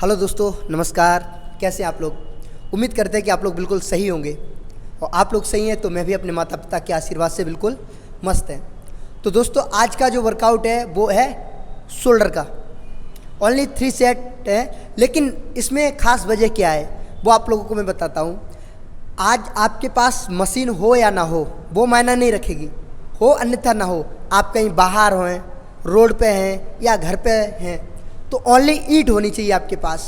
Hello दोस्तों, नमस्कार। कैसे हैं आप लोग? उम्मीद करते हैं कि आप लोग बिल्कुल सही होंगे और आप लोग सही हैं तो मैं भी अपने माता पिता के आशीर्वाद से बिल्कुल मस्त हैं। तो दोस्तों, आज का जो वर्कआउट है वो है शोल्डर का। ओनली 3 सेट है, लेकिन इसमें ख़ास वजह क्या है वो आप लोगों को मैं बताता हूँ। आज आपके पास मशीन हो या ना हो वो मायना नहीं रखेगी, हो अन्यथा ना हो। आप कहीं बाहर हो, रोड पे हैं या घर पे हैं, तो ओनली ईंट होनी चाहिए आपके पास।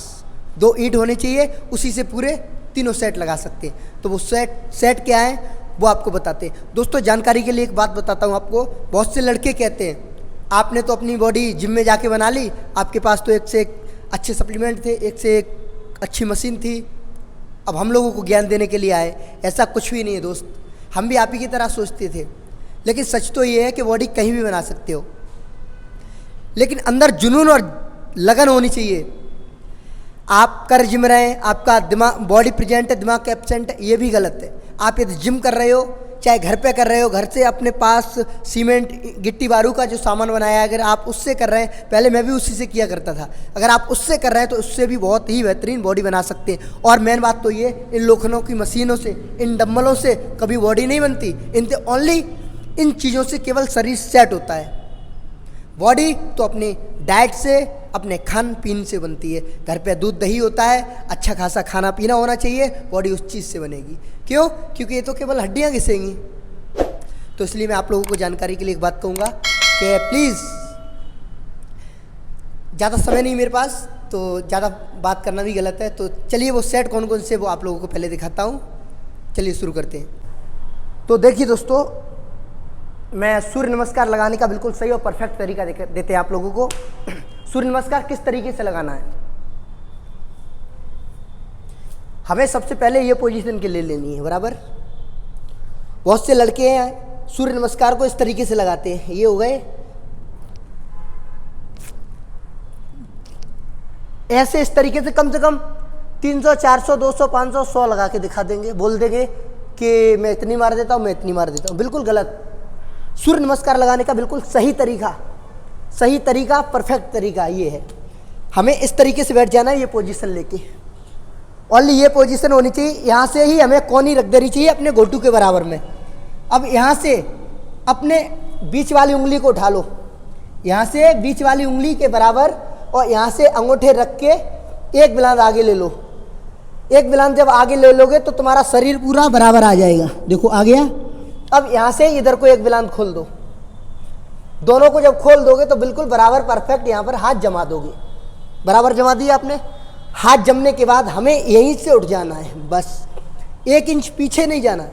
2 ईंट होनी चाहिए, उसी से पूरे तीनों सेट लगा सकते हैं। तो वो सेट क्या है वो आपको बताते हैं। दोस्तों, जानकारी के लिए एक बात बताता हूँ आपको। बहुत से लड़के कहते हैं आपने तो अपनी बॉडी जिम में जाके बना ली, आपके पास तो एक से एक अच्छे सप्लीमेंट थे, एक से एक अच्छी मशीन थी, अब हम लोगों को ज्ञान देने के लिए आए। ऐसा कुछ भी नहीं है दोस्त, हम भी आप ही की तरह सोचते थे। लेकिन सच तो ये है कि बॉडी कहीं भी बना सकते हो, लेकिन अंदर जुनून और लगन होनी चाहिए। आप कर जिम रहे हैं, आपका दिमाग बॉडी प्रेजेंट है, दिमाग एब्सेंट है, ये भी गलत है। आप यदि जिम कर रहे हो, चाहे घर पे कर रहे हो, घर से अपने पास सीमेंट गिट्टी बारू का जो सामान बनाया है, अगर आप उससे कर रहे हैं, पहले मैं भी उसी से किया करता था, अगर आप उससे कर रहे हैं तो उससे भी बहुत ही बेहतरीन बॉडी बना सकते हैं। और मेन बात तो ये, इन लोखंडों की मशीनों से, इन डम्बलों से कभी बॉडी नहीं बनती। इनसे ओनली इन चीज़ों से केवल शरीर सेट होता है। बॉडी तो अपनी डाइट से, अपने खान पीन से बनती है। घर पे दूध दही होता है, अच्छा खासा खाना पीना होना चाहिए, बॉडी उस चीज़ से बनेगी। क्यों? क्योंकि ये तो केवल हड्डियाँ घिसेंगी। तो इसलिए मैं आप लोगों को जानकारी के लिए एक बात कहूँगा कि प्लीज़, ज़्यादा समय नहीं मेरे पास, तो ज़्यादा बात करना भी गलत है। तो चलिए वो सेट कौन कौन से वो आप लोगों को पहले दिखाता हूँ। चलिए शुरू करते हैं। तो देखिए दोस्तों, मैं सूर्य नमस्कार लगाने का बिल्कुल सही और परफेक्ट तरीका देते हैं आप लोगों को। सूर्य नमस्कार किस तरीके से लगाना है, हमें सबसे पहले ये पोजीशन के लिए लेनी है, बराबर। बहुत से लड़के हैं सूर्य नमस्कार को इस तरीके से लगाते हैं। ये हो गए ऐसे, इस तरीके से कम 300, 400, 200, 500, 100 लगा के दिखा देंगे, बोल देंगे कि मैं इतनी मार देता हूँ, मैं इतनी मार देता हूँ। बिल्कुल गलत। सूर्य नमस्कार लगाने का बिल्कुल सही तरीका, परफेक्ट तरीका ये है। हमें इस तरीके से बैठ जाना है, ये पोजीशन लेके। ओनली ये पोजीशन होनी चाहिए। यहाँ से ही हमें कोनी रख देनी चाहिए अपने घोटू के बराबर में। अब यहाँ से अपने बीच वाली उंगली को उठा लो, यहाँ से बीच वाली उंगली के बराबर, और यहाँ से अंगूठे रख के एक बिलांद आगे ले लो। एक बिलांद जब आगे ले लोगे तो तुम्हारा शरीर पूरा बराबर आ जाएगा। देखो आ गया। अब यहाँ से इधर को एक बिलांद खोल दो। दोनों को जब खोल दोगे तो बिल्कुल बराबर परफेक्ट यहाँ पर हाथ जमा दोगे। बराबर जमा दिया आपने। हाथ जमने के बाद हमें यहीं से उठ जाना है, बस 1 इंच पीछे नहीं जाना है।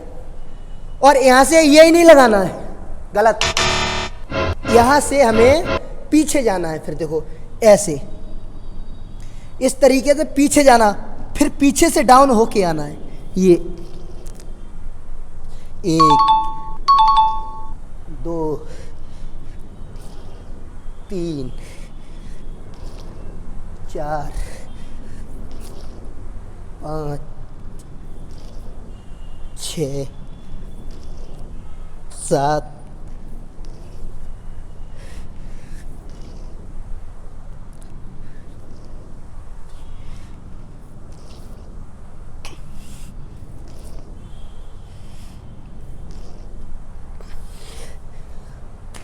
और यहाँ से यही नहीं लगाना है, गलत। यहाँ से हमें पीछे जाना है। फिर देखो ऐसे, इस तरीके से पीछे जाना, फिर पीछे से डाउन होके आना है। ये 1, 2, 3, 4, 5, 6, 7,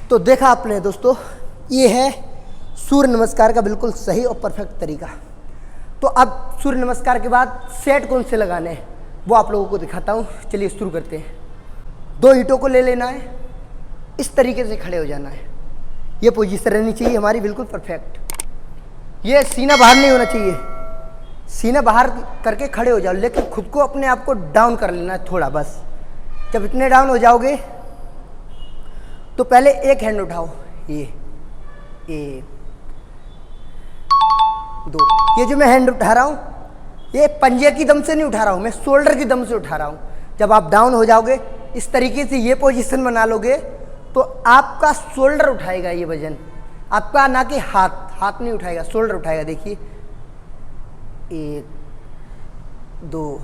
तो देखा आपने दोस्तों, ये है सूर्य नमस्कार का बिल्कुल सही और परफेक्ट तरीका। तो अब सूर्य नमस्कार के बाद सेट कौन से लगाने हैं वो आप लोगों को दिखाता हूँ। चलिए शुरू करते हैं। 2 ईंटों को ले लेना है, इस तरीके से खड़े हो जाना है। ये पोजीशन रहनी चाहिए हमारी बिल्कुल परफेक्ट। ये सीना बाहर नहीं होना चाहिए। सीना बाहर करके खड़े हो जाओ, लेकिन खुद को अपने आप को डाउन कर लेना है थोड़ा, बस। जब इतने डाउन हो जाओगे तो पहले एक हैंड उठाओ, ये 1, 2। ये जो मैं हैंड उठा रहा हूँ, ये पंजे की दम से नहीं उठा रहा हूँ, मैं शोल्डर की दम से उठा रहा हूँ। जब आप डाउन हो जाओगे, इस तरीके से ये पोजीशन बना लोगे, तो आपका शोल्डर उठाएगा ये वजन, आपका, ना कि हाथ नहीं उठाएगा, शोल्डर उठाएगा। देखिए 1, 2,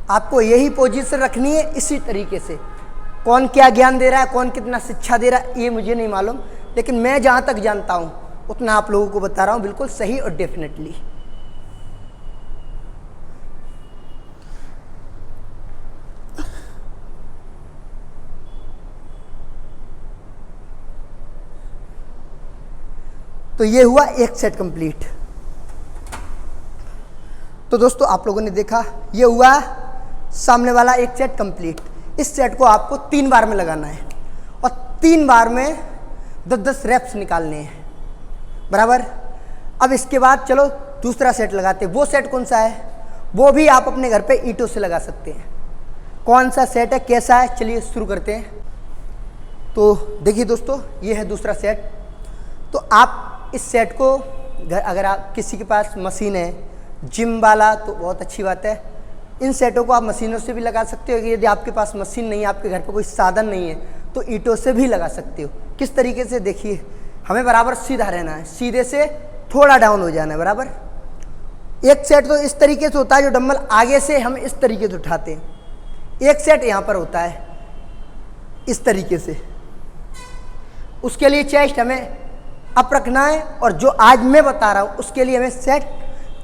आपको यही पोजीशन रखनी है इसी तरीके से। कौन क्या ज्ञान दे रहा है, कौन कितना शिक्षा दे रहा है, ये मुझे नहीं मालूम, लेकिन मैं जहाँ तक जानता हूँ उतना आप लोगों को बता रहा हूँ, बिल्कुल सही और डेफिनेटली। तो ये हुआ एक सेट कंप्लीट। तो दोस्तों आप लोगों ने देखा ये हुआ सामने वाला एक सेट कंप्लीट। इस सेट को आपको 3 बार में लगाना है और 3 बार में 10-10 रेप्स निकालने हैं, बराबर। अब इसके बाद चलो दूसरा सेट लगाते हैं। वो सेट कौन सा है, वो भी आप अपने घर पे ईंटों से लगा सकते हैं। कौन सा सेट है, कैसा है, चलिए शुरू करते हैं। तो देखिए दोस्तों, ये है दूसरा सेट। तो आप इस सेट को अगर आप किसी के पास मशीन है जिम वाला तो बहुत अच्छी बात है। इन सेटों को आप मशीनों से भी लगा सकते हो। यदि आपके पास मशीन नहीं है, आपके घर पे कोई साधन नहीं है, तो ईंटों से भी लगा सकते हो। किस तरीके से, देखिए हमें बराबर सीधा रहना है, सीधे से थोड़ा डाउन हो जाना है, बराबर। एक सेट तो इस तरीके से होता है, जो डंबल आगे से हम इस तरीके से उठाते हैं। एक सेट यहाँ पर होता है इस तरीके से। उसके लिए चेस्ट हमें अप रखना है, और जो आज मैं बता रहा हूँ उसके लिए हमें सेट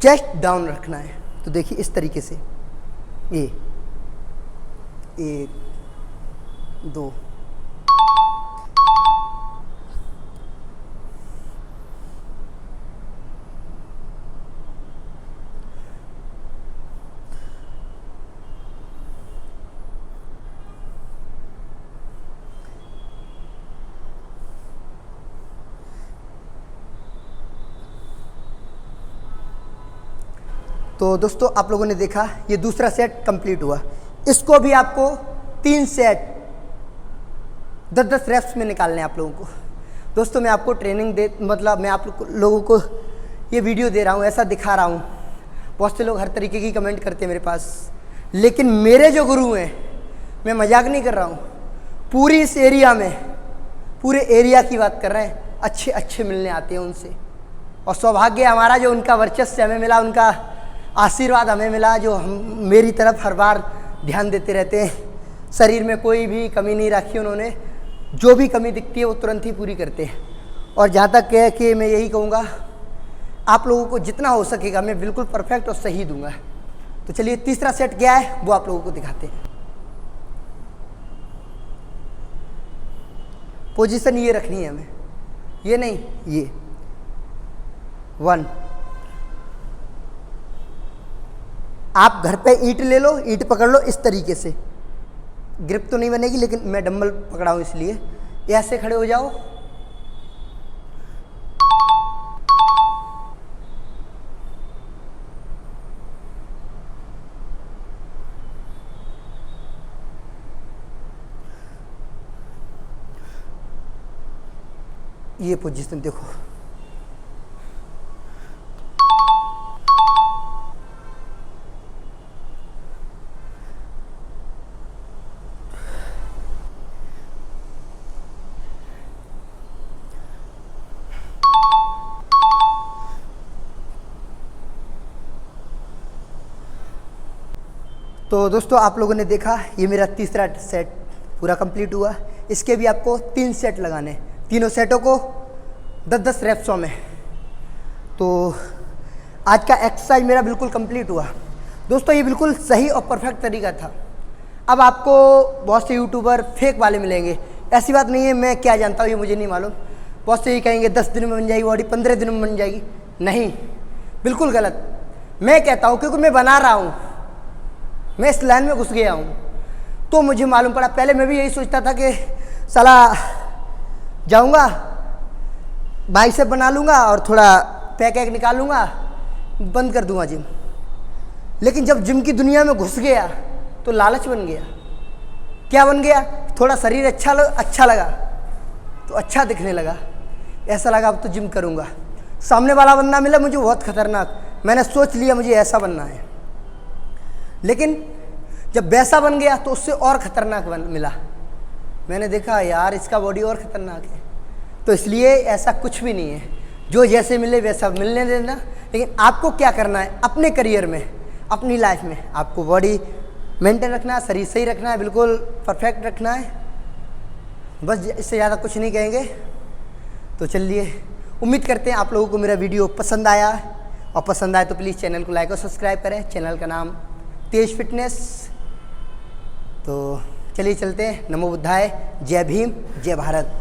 चेस्ट डाउन रखना है। तो देखिए इस तरीके से, ये 1 2 तो दोस्तों आप लोगों ने देखा ये दूसरा सेट कंप्लीट हुआ। इसको भी आपको 3 सेट 10-10 रेप्स में निकालने हैं आप लोगों को। दोस्तों मैं आपको ट्रेनिंग मैं आप लोगों को ये वीडियो दे रहा हूँ, ऐसा दिखा रहा हूँ। बहुत से लोग हर तरीके की कमेंट करते हैं मेरे पास, लेकिन मेरे जो गुरु हैं, मैं मजाक नहीं कर रहा हूँ, पूरी इस एरिया में, पूरे एरिया की बात कर रहे हैं, अच्छे अच्छे मिलने आते हैं उनसे। और सौभाग्य हमारा जो उनका वर्चस्व हमें मिला, उनका आशीर्वाद हमें मिला, जो हम मेरी तरफ हर बार ध्यान देते रहते हैं। शरीर में कोई भी कमी नहीं रखी उन्होंने, जो भी कमी दिखती है वो तुरंत ही पूरी करते हैं। और जहाँ तक है कि मैं यही कहूँगा, आप लोगों को जितना हो सकेगा मैं बिल्कुल परफेक्ट और सही दूंगा। तो चलिए तीसरा सेट क्या है वो आप लोगों को दिखाते हैं। पोजीशन ये रखनी है हमें, ये नहीं, ये 1। आप घर पे ईंट ले लो, ईंट पकड़ लो इस तरीके से। ग्रिप तो नहीं बनेगी, लेकिन मैं डंबल पकड़ा हूं इसलिए। ऐसे खड़े हो जाओ, ये पोजीशन देखो। तो दोस्तों आप लोगों ने देखा ये मेरा तीसरा सेट पूरा कंप्लीट हुआ। इसके भी आपको 3 सेट लगाने, तीनों सेटों को 10-10 रेप्सों में। तो आज का एक्सरसाइज मेरा बिल्कुल कंप्लीट हुआ। दोस्तों ये बिल्कुल सही और परफेक्ट तरीका था। अब आपको बहुत से यूट्यूबर फेक वाले मिलेंगे, ऐसी बात नहीं है, मैं क्या जानता हूँ ये मुझे नहीं मालूम। बहुत से ये कहेंगे 10 दिन में बन जाएगी बॉडी, 15 दिन में बन जाएगी। नहीं, बिल्कुल गलत। मैं कहता हूँ क्योंकि मैं बना रहा हूँ, मैं इस लाइन में घुस गया हूँ, तो मुझे मालूम पड़ा। पहले मैं भी यही सोचता था कि साला जाऊँगा, बाइसेप बना लूँगा और थोड़ा पैक वैक निकालूँगा, बंद कर दूँगा जिम। लेकिन जब जिम की दुनिया में घुस गया तो लालच बन गया। क्या बन गया? थोड़ा शरीर अच्छा लगा तो अच्छा दिखने लगा, ऐसा लगा अब तो जिम करूँगा। सामने वाला बंदा मिला मुझे बहुत खतरनाक, मैंने सोच लिया मुझे ऐसा बनना है। लेकिन जब वैसा बन गया तो उससे और खतरनाक मिला। मैंने देखा यार इसका बॉडी और खतरनाक है। तो इसलिए ऐसा कुछ भी नहीं है, जो जैसे मिले वैसा मिलने देना। लेकिन आपको क्या करना है अपने करियर में, अपनी लाइफ में, आपको बॉडी मेंटेन रखना है, शरीर सही रखना है, बिल्कुल परफेक्ट रखना है। बस इससे ज़्यादा कुछ नहीं कहेंगे। तो चलिए, उम्मीद करते हैं आप लोगों को मेरा वीडियो पसंद आया, और पसंद आए तो प्लीज़ चैनल को लाइक और सब्सक्राइब करें। चैनल का नाम तेज फिटनेस। तो चलिए चलते हैं। नमो बुद्धाय, जय भीम, जय भारत।